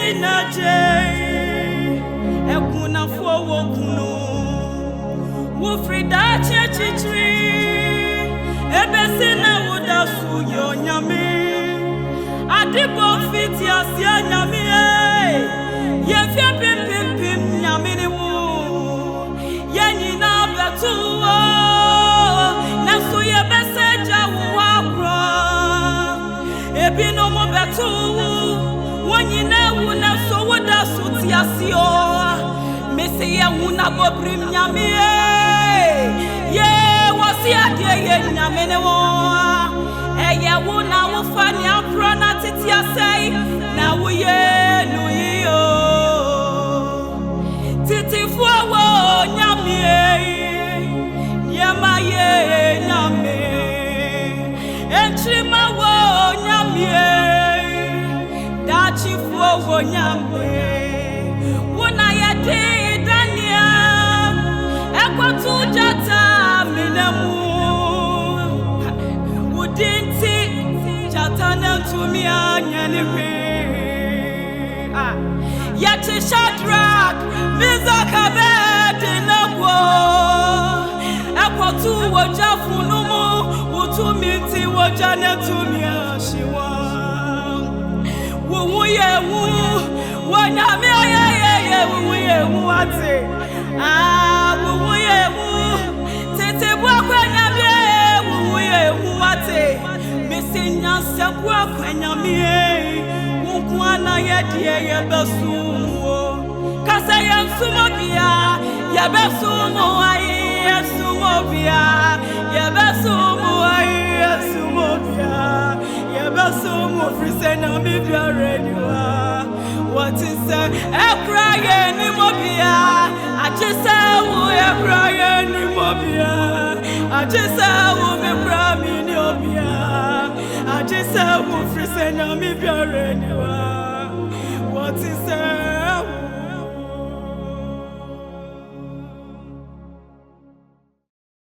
sinaje ekuna fo wokuno wo frida chichitri ebesina wodasu yo nyame adibo fiti asia nyame ye fia pim nyame ni wo ye nyina betu na so ye beseja wo akro ebi no mo betu wonyina wu na so wodasu ti asio mesi ye wu na bobrim nyame ye wasi adie ye nyame ne wo eye wu na wo fa ni apro na titi asai na wo ye no yo titi fu wo nyame ye ma ye nyame enchima wo nyame dachi fu wo nyame wo na ye de dania ekwotu jata minemu wudinti jata na tumi anyane we yati Shadrach Meshach Abednego ekwotu wojafunu mu wutumiti wojana tumi ashiwa wo ye wu wonyame ye wu ye wu ate wo ye wu tete bu akwanyame wo ye wu ate mesinya sebu akwanyame wo ana ye die ye besumo kasa ye sumobia ye besumo ai ye sumobia ye besumo ai ye sumobia ye besumo frisena mi biareniwa what is that crying ni mobia I just say wo crying ni mobia I just say wo me brami ni obia I just say wo frisena mi biareniwa what is that